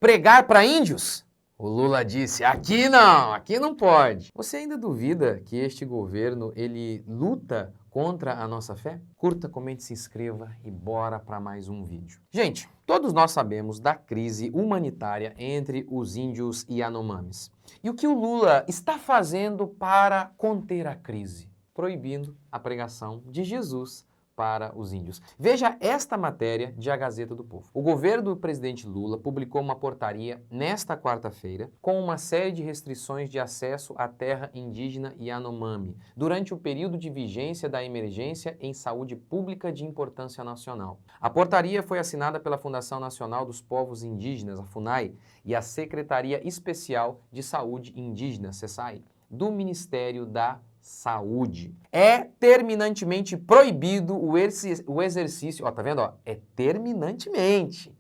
Pregar para índios? O Lula disse, aqui não pode. Você ainda duvida que este governo, ele luta contra a nossa fé? Curta, comente, se inscreva e bora para mais um vídeo. Gente, todos nós sabemos da crise humanitária entre os índios e Yanomamis. E o que o Lula está fazendo para conter a crise? Proibindo a pregação de Jesus para os índios. Veja esta matéria de A Gazeta do Povo. O governo do presidente Lula publicou uma portaria nesta quarta-feira com uma série de restrições de acesso à terra indígena Yanomami durante o período de vigência da emergência em saúde pública de importância nacional. A portaria foi assinada pela Fundação Nacional dos Povos Indígenas, a FUNAI, e a Secretaria Especial de Saúde Indígena, SESAI, do Ministério da Saúde. É terminantemente proibido o exercício, ó, tá vendo, ó? É terminantemente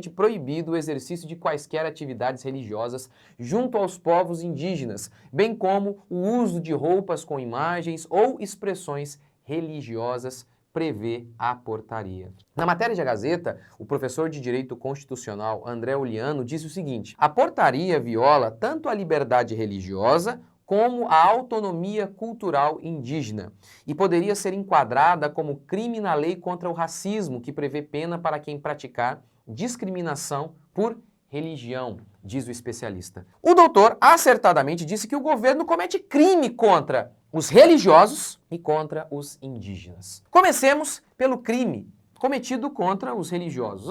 proibido o exercício de quaisquer atividades religiosas junto aos povos indígenas, bem como o uso de roupas com imagens ou expressões religiosas, prevê a portaria. Na matéria de A Gazeta, o professor de Direito Constitucional André Oliano disse o seguinte: a portaria viola tanto a liberdade religiosa como a autonomia cultural indígena e poderia ser enquadrada como crime na lei contra o racismo, que prevê pena para quem praticar discriminação por religião, diz o especialista. O doutor acertadamente disse que o governo comete crime contra os religiosos e contra os indígenas. Comecemos pelo crime cometido contra os religiosos.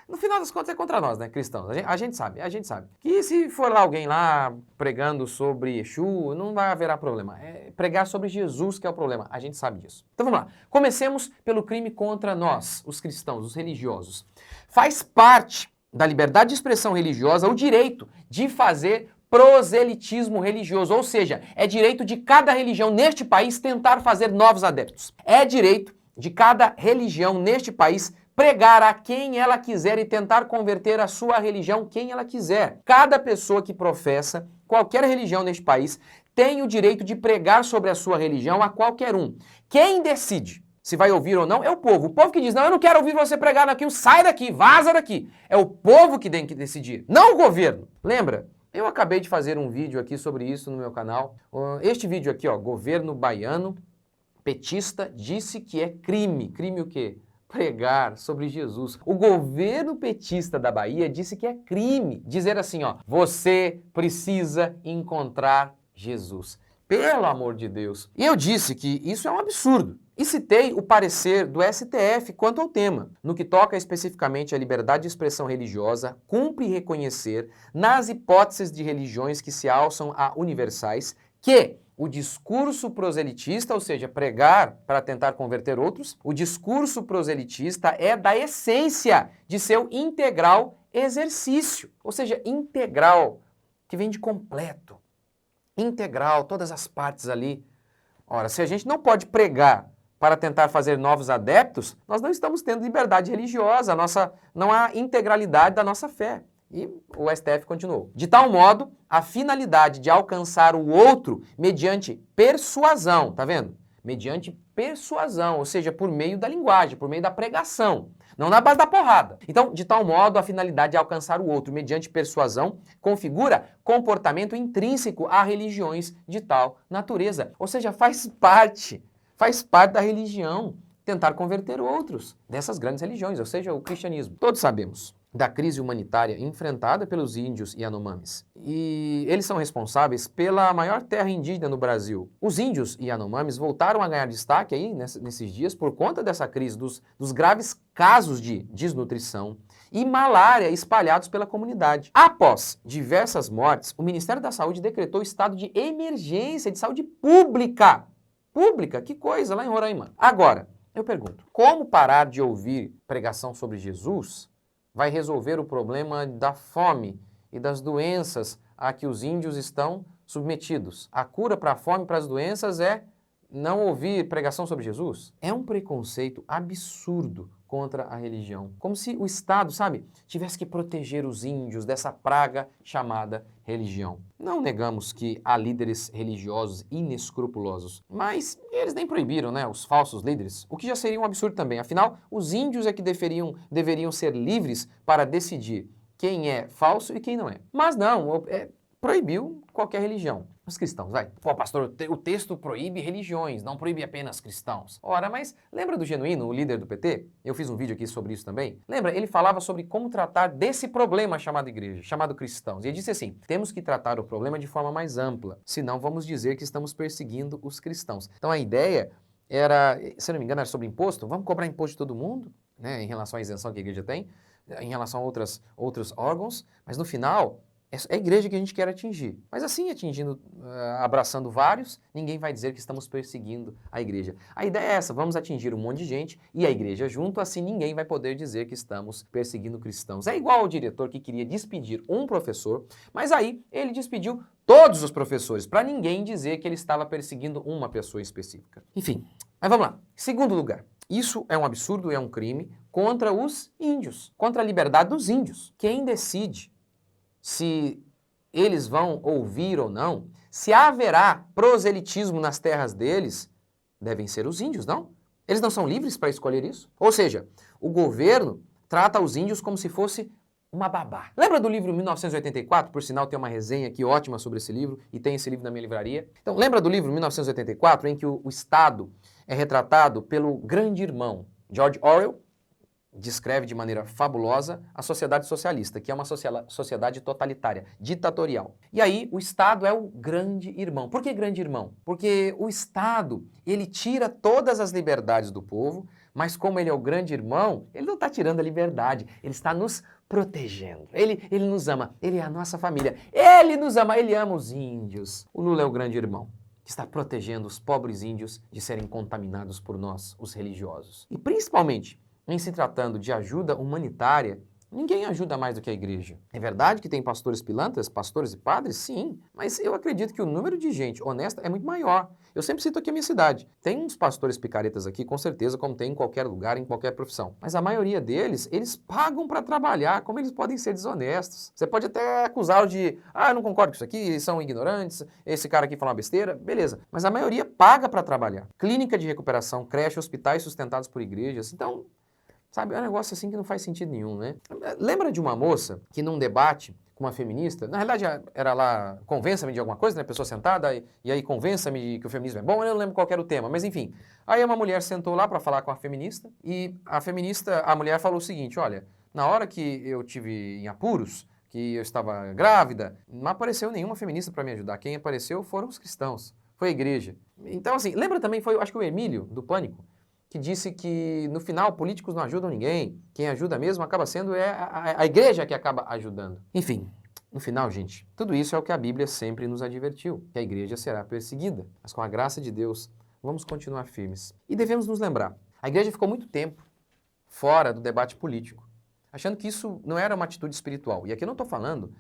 No final das contas é contra nós, né, cristãos? A gente sabe. Que se for lá alguém lá pregando sobre Exu, não vai haverá problema. É pregar sobre Jesus que é o problema, a gente sabe disso. Então vamos lá. Comecemos pelo crime contra nós, os cristãos, os religiosos. Faz parte da liberdade de expressão religiosa o direito de fazer proselitismo religioso, ou seja, é direito de cada religião neste país tentar fazer novos adeptos. É direito de cada religião neste país pregar a quem ela quiser e tentar converter a sua religião quem ela quiser. Cada pessoa que professa qualquer religião neste país tem o direito de pregar sobre a sua religião a qualquer um. Quem decide se vai ouvir ou não é o povo. O povo que diz, não, eu não quero ouvir você pregar naquilo, sai daqui, vaza daqui. É o povo que tem que decidir, não o governo. Lembra? Eu acabei de fazer um vídeo aqui sobre isso no meu canal. Este vídeo aqui, ó, governo baiano petista disse que é crime. Crime o quê? Pregar sobre Jesus. O governo petista da Bahia disse que é crime dizer assim, ó, você precisa encontrar Jesus. Pelo amor de Deus. E eu disse que isso é um absurdo. E citei o parecer do STF quanto ao tema. No que toca especificamente à liberdade de expressão religiosa, cumpre reconhecer, nas hipóteses de religiões que se alçam a universais, que o discurso proselitista, ou seja, pregar para tentar converter outros, o discurso proselitista é da essência de seu integral exercício. Ou seja, integral, que vem de completo. Integral, todas as partes ali. Ora, se a gente não pode pregar para tentar fazer novos adeptos, nós não estamos tendo liberdade religiosa, não há integralidade da nossa fé. E o STF continuou. De tal modo, a finalidade de alcançar o outro mediante persuasão, tá vendo? Mediante persuasão, ou seja, por meio da linguagem, por meio da pregação, não na base da porrada. Então, de tal modo, a finalidade de alcançar o outro mediante persuasão configura comportamento intrínseco a religiões de tal natureza. Ou seja, faz parte da religião tentar converter outros dessas grandes religiões, ou seja, o cristianismo. Todos sabemos da crise humanitária enfrentada pelos índios e Yanomamis. E eles são responsáveis pela maior terra indígena no Brasil. Os índios e Yanomamis voltaram a ganhar destaque aí nesses dias por conta dessa crise, dos graves casos de desnutrição e malária espalhados pela comunidade. Após diversas mortes, o Ministério da Saúde decretou estado de emergência de saúde pública. Pública? Que coisa, lá em Roraima. Agora, eu pergunto, como parar de ouvir pregação sobre Jesus vai resolver o problema da fome e das doenças a que os índios estão submetidos? A cura para a fome e para as doenças é não ouvir pregação sobre Jesus? É um preconceito absurdo contra a religião. Como se o Estado, sabe, tivesse que proteger os índios dessa praga chamada religião. Não negamos que há líderes religiosos inescrupulosos, mas eles nem proibiram, né, os falsos líderes, o que já seria um absurdo também. Afinal, os índios é que deveriam ser livres para decidir quem é falso e quem não é. Mas não, proibiu qualquer religião. Os cristãos, vai. Pô, pastor, o texto proíbe religiões, não proíbe apenas cristãos. Ora, mas lembra do Genuíno, o líder do PT? Eu fiz um vídeo aqui sobre isso também. Lembra? Ele falava sobre como tratar desse problema chamado igreja, chamado cristãos. E ele disse assim, temos que tratar o problema de forma mais ampla, senão vamos dizer que estamos perseguindo os cristãos. Então a ideia era, se eu não me engano, era sobre imposto. Vamos cobrar imposto de todo mundo, né, em relação à isenção que a igreja tem, em relação a outros órgãos, mas no final é a igreja que a gente quer atingir. Mas assim, atingindo, abraçando vários, ninguém vai dizer que estamos perseguindo a igreja. A ideia é essa, vamos atingir um monte de gente e a igreja junto, assim ninguém vai poder dizer que estamos perseguindo cristãos. É igual ao diretor que queria despedir um professor, mas aí ele despediu todos os professores, para ninguém dizer que ele estava perseguindo uma pessoa específica. Enfim, mas vamos lá. Segundo lugar, isso é um absurdo, é um crime contra os índios, contra a liberdade dos índios. Quem decide se eles vão ouvir ou não, se haverá proselitismo nas terras deles, devem ser os índios, não? Eles não são livres para escolher isso? Ou seja, o governo trata os índios como se fosse uma babá. Lembra do livro 1984? Por sinal, tem uma resenha aqui ótima sobre esse livro e tem esse livro na minha livraria. Então, lembra do livro 1984, em que o Estado é retratado pelo grande irmão, George Orwell? Descreve de maneira fabulosa a sociedade socialista, que é uma sociedade totalitária, ditatorial. E aí o Estado é o grande irmão. Por que grande irmão? Porque o Estado, ele tira todas as liberdades do povo, mas como ele é o grande irmão, ele não está tirando a liberdade, ele está nos protegendo. Ele nos ama, ele é a nossa família. Ele nos ama, ele ama os índios. O Lula é o grande irmão, que está protegendo os pobres índios de serem contaminados por nós, os religiosos. E principalmente, em se tratando de ajuda humanitária, ninguém ajuda mais do que a igreja. É verdade que tem pastores pilantras, pastores e padres? Sim, mas eu acredito que o número de gente honesta é muito maior. Eu sempre cito aqui a minha cidade. Tem uns pastores picaretas aqui, com certeza, como tem em qualquer lugar, em qualquer profissão. Mas a maioria deles, eles pagam para trabalhar. Como eles podem ser desonestos? Você pode até acusá-los de, eu não concordo com isso aqui, eles são ignorantes, esse cara aqui fala uma besteira, beleza. Mas a maioria paga para trabalhar. Clínica de recuperação, creche, hospitais sustentados por igrejas. Então, sabe, é um negócio assim que não faz sentido nenhum, né? Lembra de uma moça que num debate com uma feminista, na realidade era lá, convença-me de alguma coisa, né? Pessoa sentada, e aí convença-me que o feminismo é bom, eu não lembro qual era o tema, mas enfim. Aí uma mulher sentou lá para falar com a feminista, e a mulher falou o seguinte, olha, na hora que eu tive em apuros, que eu estava grávida, não apareceu nenhuma feminista para me ajudar, quem apareceu foram os cristãos, foi a igreja. Então assim, lembra também, acho que o Emílio, do Pânico, que disse que, no final, políticos não ajudam ninguém. Quem ajuda mesmo acaba sendo a igreja que acaba ajudando. Enfim, no final, gente, tudo isso é o que a Bíblia sempre nos advertiu, que a igreja será perseguida. Mas com a graça de Deus, vamos continuar firmes. E devemos nos lembrar, a igreja ficou muito tempo fora do debate político, achando que isso não era uma atitude espiritual. E aqui eu não estou falando,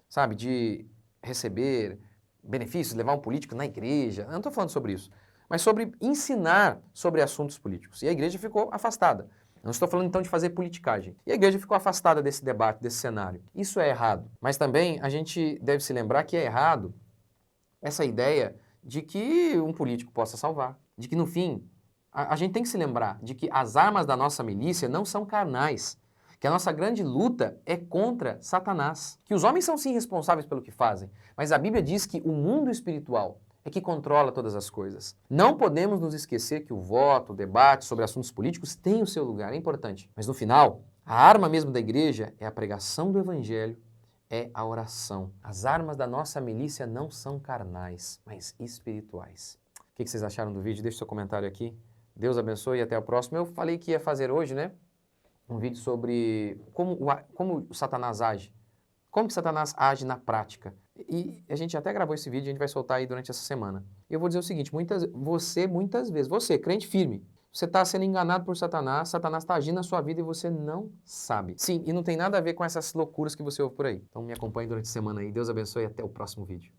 sabe, de receber benefícios, levar um político na igreja. Eu não estou falando sobre isso. Mas sobre ensinar sobre assuntos políticos. E a igreja ficou afastada. Não estou falando então de fazer politicagem. E a igreja ficou afastada desse debate, desse cenário. Isso é errado. Mas também a gente deve se lembrar que é errado essa ideia de que um político possa salvar. De que no fim, a gente tem que se lembrar de que as armas da nossa milícia não são carnais. Que a nossa grande luta é contra Satanás. Que os homens são sim responsáveis pelo que fazem. Mas a Bíblia diz que o mundo espiritual é que controla todas as coisas. Não podemos nos esquecer que o voto, o debate sobre assuntos políticos tem o seu lugar, é importante. Mas no final, a arma mesmo da igreja é a pregação do evangelho, é a oração. As armas da nossa milícia não são carnais, mas espirituais. O que vocês acharam do vídeo? Deixe seu comentário aqui. Deus abençoe e até o próximo. Eu falei que ia fazer hoje, né? Um vídeo sobre como o Satanás age. Como que Satanás age na prática. E a gente até gravou esse vídeo, a gente vai soltar aí durante essa semana. Eu vou dizer o seguinte, muitas vezes, você, crente firme, você está sendo enganado por Satanás, Satanás está agindo na sua vida e você não sabe. Sim, e não tem nada a ver com essas loucuras que você ouve por aí. Então me acompanhe durante a semana aí, Deus abençoe e até o próximo vídeo.